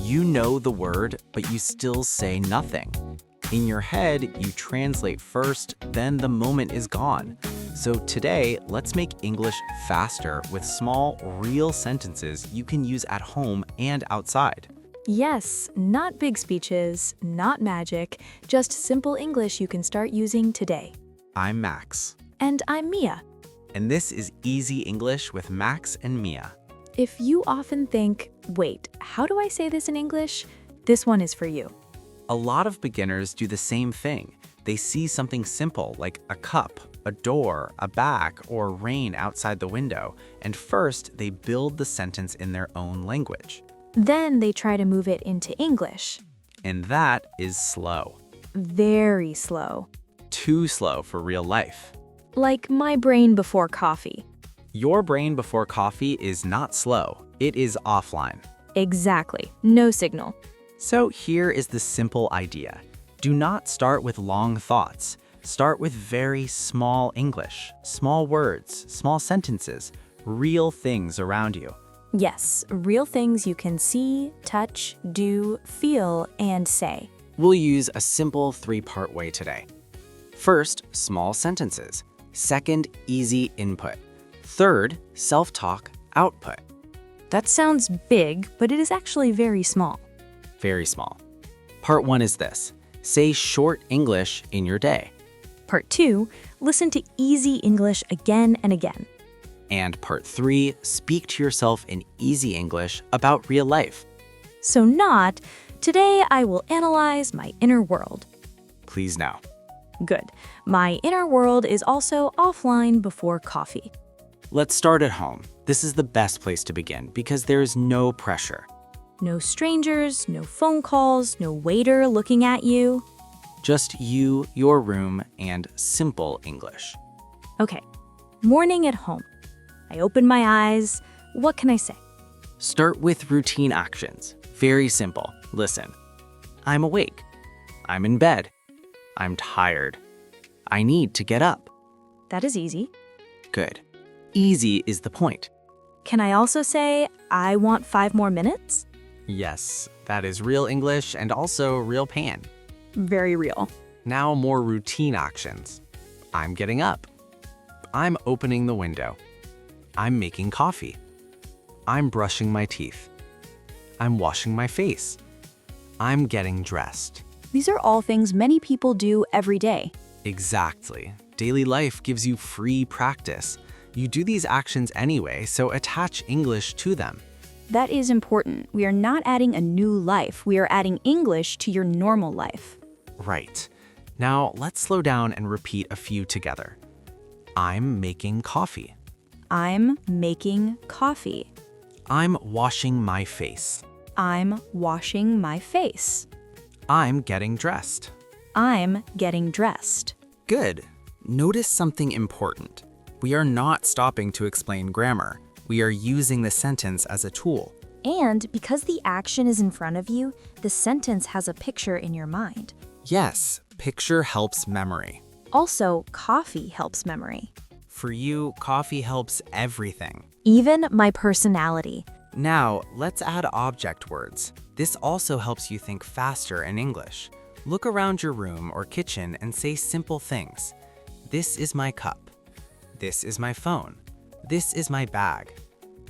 You know the word, but you still say nothing. In your head, you translate first, then the moment is gone. So today, let's make English faster with small, real sentences you can use at home and outside. Yes, not big speeches, not magic, just simple English you can start using today. I'm Max, And I'm Mia. and this is Easy English with Max and Mia. If you often think, wait, how do I say this in English? This one is for you. A lot of beginners do the same thing. They see something simple like a cup, a door, a bag, or rain outside the window, and first they build the sentence in their own language. Then they try to move it into English. And that is slow. Very slow. Too slow for real life. Like my brain before coffee. Your brain before coffee is not slow. It is offline. Exactly. No signal. So here is the simple idea. Do not start with long thoughts. Start with very small English, small words, small sentences, real things around you. Yes, real things you can see, touch, do, feel, and say. We'll use a simple three-part way today. First, small sentences. Second, easy input. Third, self-talk output. That sounds big, but it is actually very small. Very small. Part 1 is this. Say short English in your day. Part 2, listen to easy English again and again. And Part 3, speak to yourself in easy English about real life. So not, today I will analyze my inner world. Please now. Good. My inner world is also offline before coffee. Let's start at home. This is the best place to begin because there is no pressure. No strangers, no phone calls, no waiter looking at you. Just you, your room, and simple English. Okay, morning at home. I open my eyes. What can I say? Start with routine actions. Very simple. Listen. I'm awake. I'm in bed. I'm tired. I need to get up. That is easy. Good. Easy is the point. Can I also say, I want 5 more minutes? Yes, that is real English and also real pan. Very real. Now more routine actions. I'm getting up. I'm opening the window. I'm making coffee. I'm brushing my teeth. I'm washing my face. I'm getting dressed. These are all things many people do every day. Exactly. Daily life gives you free practice. You do these actions anyway, so attach English to them. That is important. We are not adding a new life. We are adding English to your normal life. Right. Now let's slow down and repeat a few together. I'm making coffee. I'm making coffee. I'm washing my face. I'm washing my face. I'm getting dressed. I'm getting dressed. Good. Notice something important. We are not stopping to explain grammar. We are using the sentence as a tool. And because the action is in front of you, the sentence has a picture in your mind. Yes, picture helps memory. Also, coffee helps memory. For you, coffee helps everything. Even my personality. Now, let's add object words. This also helps you think faster in English. Look around your room or kitchen and say simple things. This is my cup. This is my phone. This is my bag.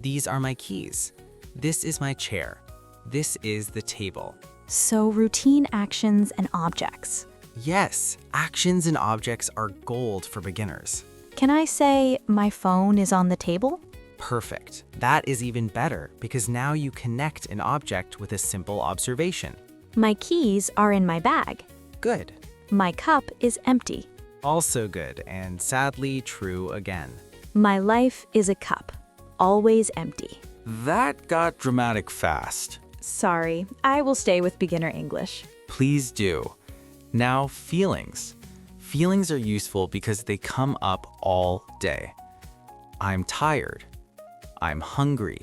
These are my keys. This is my chair. This is the table. So routine actions and objects. Yes, actions and objects are gold for beginners. Can I say, my phone is on the table? Perfect. That is even better because now you connect an object with a simple observation. My keys are in my bag. Good. My cup is empty. Also good and sadly true again. My life is a cup, always empty. That got dramatic fast. Sorry, I will stay with beginner English. Please do. Now, feelings. Feelings are useful because they come up all day. I'm tired. I'm hungry.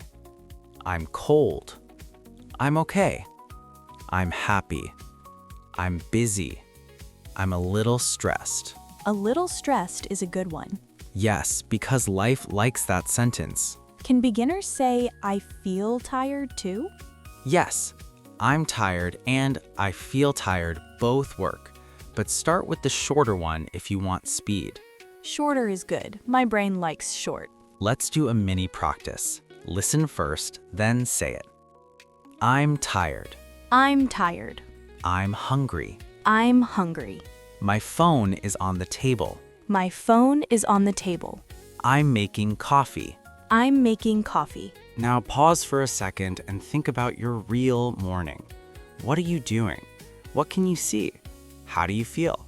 I'm cold. I'm okay. I'm happy. I'm busy. I'm a little stressed. A little stressed is a good one. Yes, because life likes that sentence. Can beginners say, I feel tired too? Yes, I'm tired and I feel tired both work, but start with the shorter one if you want speed. Shorter is good. My brain likes short. Let's do a mini practice. Listen first, then say it. I'm tired. I'm tired. I'm hungry. I'm hungry. My phone is on the table. My phone is on the table. I'm making coffee. I'm making coffee. Now pause for a second and think about your real morning. What are you doing? What can you see? How do you feel?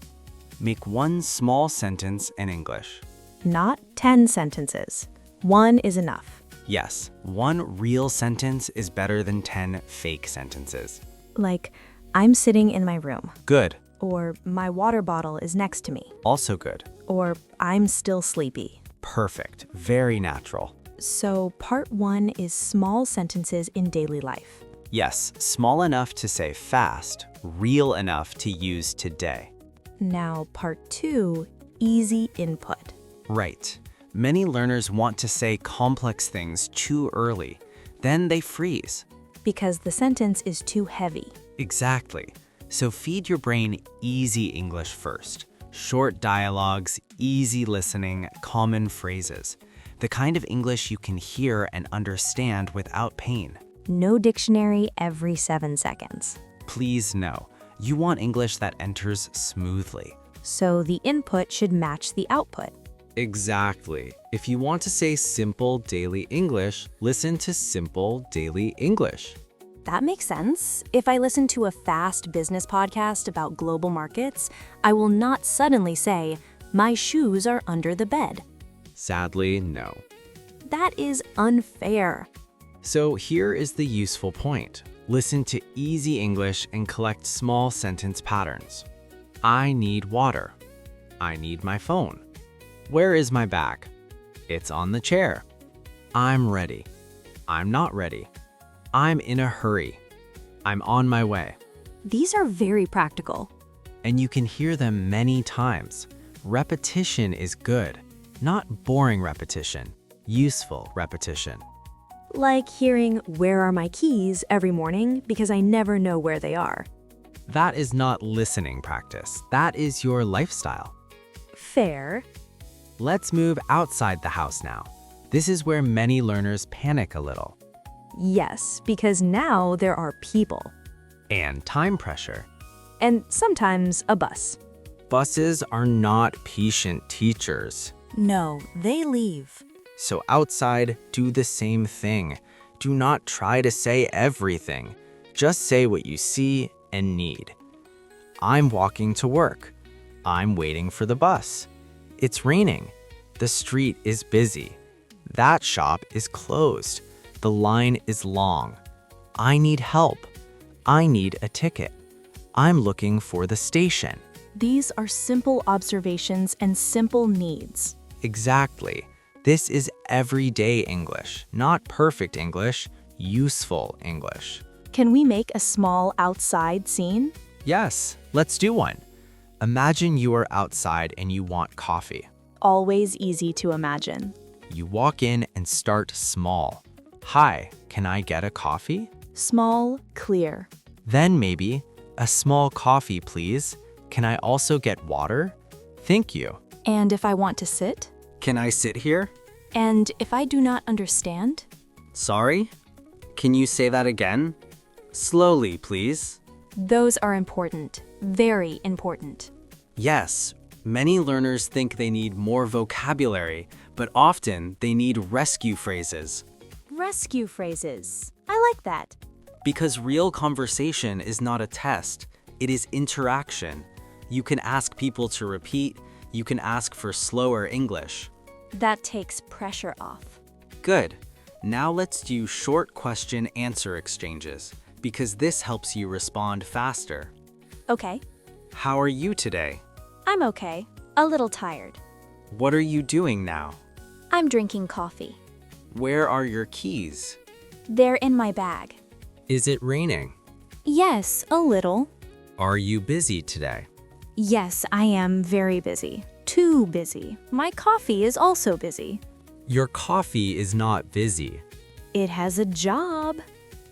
Make one small sentence in English. Not 10 sentences. One is enough. Yes, one real sentence is better than 10 fake sentences. Like, I'm sitting in my room. Good. Or, my water bottle is next to me. Also good. Or, I'm still sleepy. Perfect. Very natural. So, part 1 is small sentences in daily life. Yes, small enough to say fast, real enough to use today. Now, part 2, easy input. Right. Many learners want to say complex things too early. Then they freeze. Because the sentence is too heavy. Exactly. So feed your brain easy English first. Short dialogues, easy listening, common phrases. The kind of English you can hear and understand without pain. No dictionary every 7 seconds. Please no. You want English that enters smoothly. So the input should match the output. Exactly. If you want to say simple daily English, listen to Simple Daily English. That makes sense. If I listen to a fast business podcast about global markets, I will not suddenly say, my shoes are under the bed. Sadly, no. That is unfair. So here is the useful point. Listen to easy English and collect small sentence patterns. I need water. I need my phone. Where is my bag? It's on the chair. I'm ready. I'm not ready. I'm in a hurry. I'm on my way. These are very practical. And you can hear them many times. Repetition is good, not boring repetition, useful repetition. Like hearing, where are my keys every morning because I never know where they are. That is not listening practice. That is your lifestyle. Fair. Let's move outside the house now. This is where many learners panic a little. Yes, because now there are people. And time pressure. And sometimes a bus. Buses are not patient teachers. No, they leave. So outside, do the same thing. Do not try to say everything. Just say what you see and need. I'm walking to work. I'm waiting for the bus. It's raining. The street is busy. That shop is closed. The line is long. I need help. I need a ticket. I'm looking for the station. These are simple observations and simple needs. Exactly. This is everyday English, not perfect English, useful English. Can we make a small outside scene? Yes, let's do one. Imagine you are outside and you want coffee. Always easy to imagine. You walk in and start small. Hi, can I get a coffee? Small, clear. Then maybe, a small coffee, please. Can I also get water? Thank you. And if I want to sit? Can I sit here? And if I do not understand? Sorry? Can you say that again? Slowly, please. Those are important. Very important. Yes, many learners think they need more vocabulary, but often they need rescue phrases. Rescue phrases. I like that. Because real conversation is not a test, it is interaction. You can ask people to repeat, you can ask for slower English. That takes pressure off. Good. Now let's do short question-answer exchanges, because this helps you respond faster. Okay. How are you today? I'm okay. A little tired. What are you doing now? I'm drinking coffee. Where are your keys? They're in my bag. Is it raining? Yes, a little. Are you busy today? Yes, I am very busy. Too busy. My coffee is also busy. Your coffee is not busy. It has a job.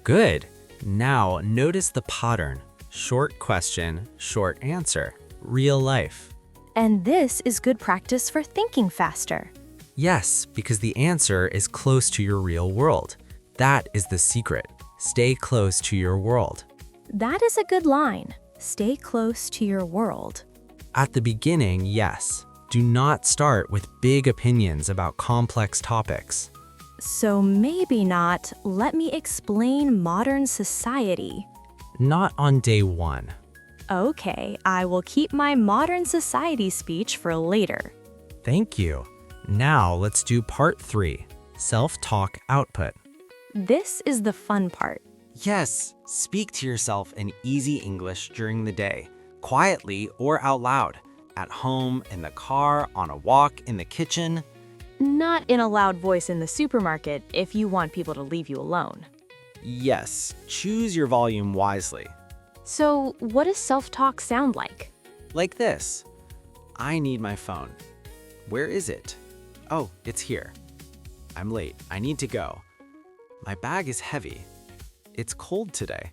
Good. Now, notice the pattern. Short question, short answer. Real life. And this is good practice for thinking faster. Yes, because the answer is close to your real world. That is the secret. Stay close to your world. That is a good line. Stay close to your world. At the beginning, yes. Do not start with big opinions about complex topics. So maybe not, let me explain modern society. Not on day one. Okay, I will keep my modern society speech for later. Thank you. Now let's do part 3, self-talk output. This is the fun part. Yes, speak to yourself in easy English during the day, quietly or out loud, at home, in the car, on a walk, in the kitchen. Not in a loud voice in the supermarket if you want people to leave you alone. Yes, choose your volume wisely. So, what does self-talk sound like? Like this. I need my phone. Where is it? Oh, it's here. I'm late. I need to go. My bag is heavy. It's cold today.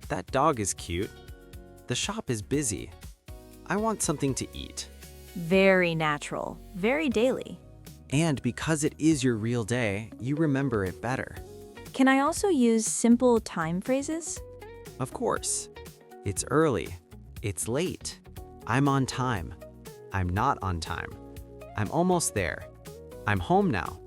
That dog is cute. The shop is busy. I want something to eat. Very natural, very daily. And because it is your real day, you remember it better. Can I also use simple time phrases? Of course. It's early. It's late. I'm on time. I'm not on time. I'm almost there. I'm home now.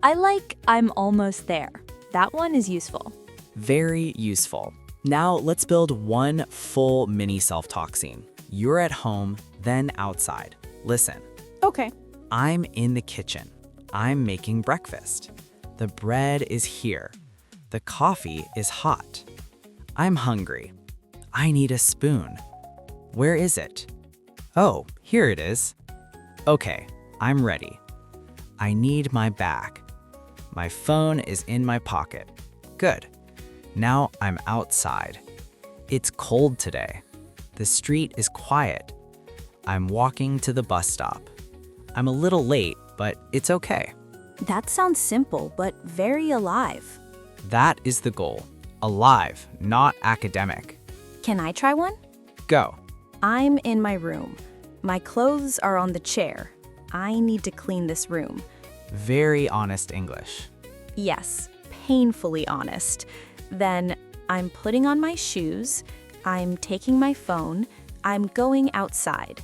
I like I'm almost there. That one is useful. Very useful. Now let's build one full mini self-talk scene. You're at home, then outside. Listen. Okay. I'm in the kitchen. I'm making breakfast. The bread is here. The coffee is hot. I'm hungry. I need a spoon. Where is it? Oh, here it is. Okay, I'm ready. I need my bag. My phone is in my pocket. Good. Now I'm outside. It's cold today. The street is quiet. I'm walking to the bus stop. I'm a little late, but it's okay. That sounds simple, but very alive. That is the goal. Alive, not academic. Can I try one? Go. I'm in my room. My clothes are on the chair. I need to clean this room. Very honest English. Yes, painfully honest. Then I'm putting on my shoes. I'm taking my phone. I'm going outside.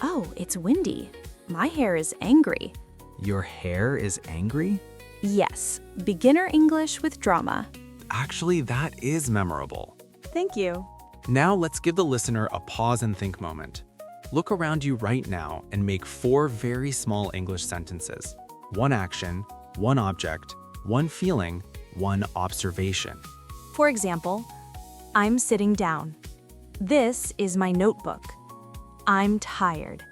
Oh, it's windy. My hair is angry. Your hair is angry? Yes, beginner English with drama. Actually, that is memorable. Thank you. Now let's give the listener a pause and think moment. Look around you right now and make 4 very small English sentences. 1 action, 1 object, 1 feeling, 1 observation. For example, I'm sitting down. This is my notebook. I'm tired.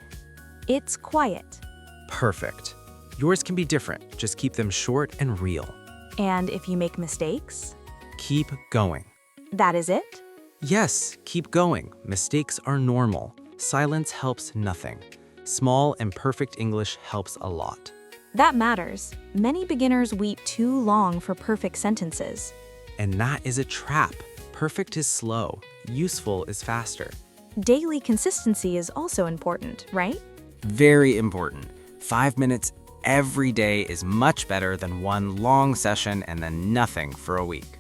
It's quiet. Perfect. Yours can be different. Just keep them short and real. And if you make mistakes, Keep going. that is it? Yes, keep going. Mistakes are normal. Silence helps nothing. Small and perfect English helps a lot. That matters. Many beginners wait too long for perfect sentences. And that is a trap. Perfect is slow. Useful is faster. Daily consistency is also important, right? Very important. 5 minutes every day is much better than 1 long session and then nothing for a week.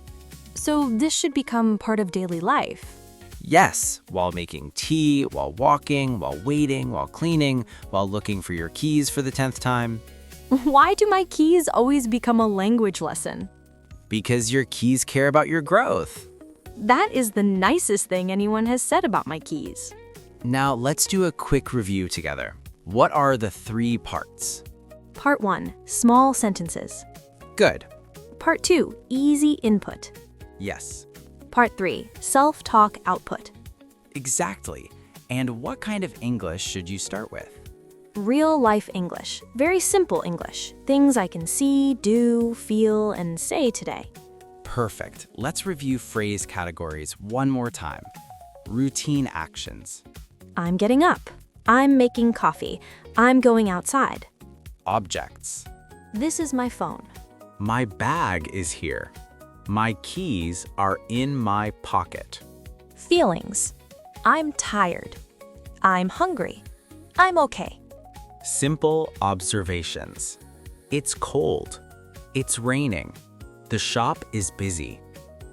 So this should become part of daily life. Yes, while making tea, while walking, while waiting, while cleaning, while looking for your keys for the 10th time. Why do my keys always become a language lesson? Because your keys care about your growth. That is the nicest thing anyone has said about my keys. Now let's do a quick review together. What are the 3 parts? Part 1, small sentences. Good. Part 2, easy input. Yes. Part 3, self-talk output. Exactly. And what kind of English should you start with? Real life English. Very simple English. Things I can see, do, feel, and say today. Perfect. Let's review phrase categories one more time. Routine actions. I'm getting up. I'm making coffee. I'm going outside. Objects. This is my phone. My bag is here. My keys are in my pocket. Feelings. I'm tired. I'm hungry. I'm okay. Simple observations. It's cold. It's raining. The shop is busy.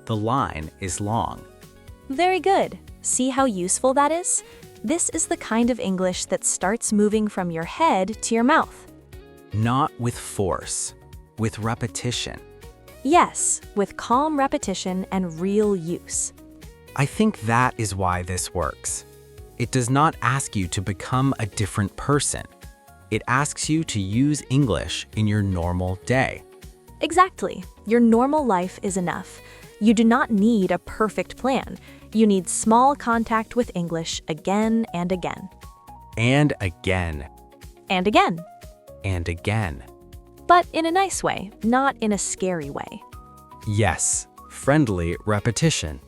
The line is long. Very good. See how useful that is? This is the kind of English that starts moving from your head to your mouth. Not with force, with repetition. Yes, with calm repetition and real use. I think that is why this works. It does not ask you to become a different person. It asks you to use English in your normal day. Exactly. Your normal life is enough. You do not need a perfect plan. You need small contact with English again and again. And again. And again. And again. But in a nice way, not in a scary way. Yes, friendly repetition.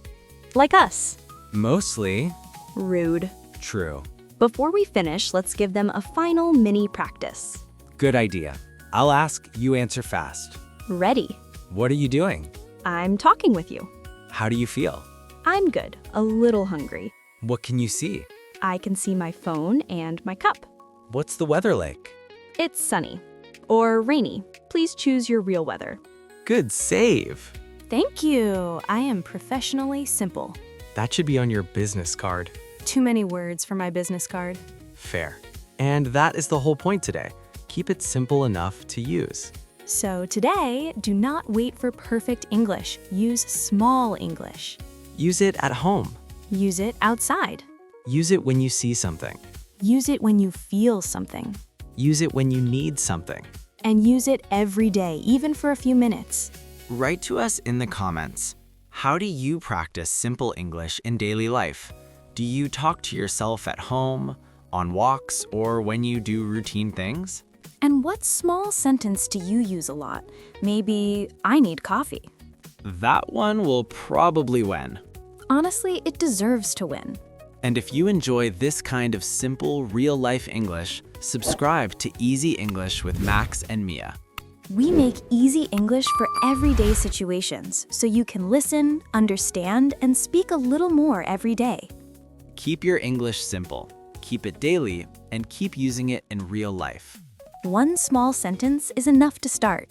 Like us. Mostly Rude. true. Before we finish, let's give them a final mini practice. Good idea. I'll ask, you answer fast. Ready. What are you doing? I'm talking with you. How do you feel? I'm good, a little hungry. What can you see? I can see my phone and my cup. What's the weather like? It's sunny. Or rainy. Please choose your real weather. Good save. Thank you. I am professionally simple. That should be on your business card. Too many words for my business card. Fair. And that is the whole point today. Keep it simple enough to use. So today, do not wait for perfect English. Use small English. Use it at home. Use it outside. Use it when you see something. Use it when you feel something. Use it when you need something. And use it every day, even for a few minutes. Write to us in the comments. How do you practice simple English in daily life? Do you talk to yourself at home, on walks, or when you do routine things? And what small sentence do you use a lot? Maybe, I need coffee. That one will probably win. Honestly, it deserves to win. And if you enjoy this kind of simple, real-life English, subscribe to Easy English with Max and Mia. We make easy English for everyday situations, so you can listen, understand, and speak a little more every day. Keep your English simple, keep it daily, and keep using it in real life. One small sentence is enough to start.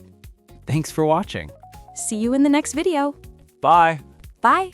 Thanks for watching. See you in the next video. Bye. Bye.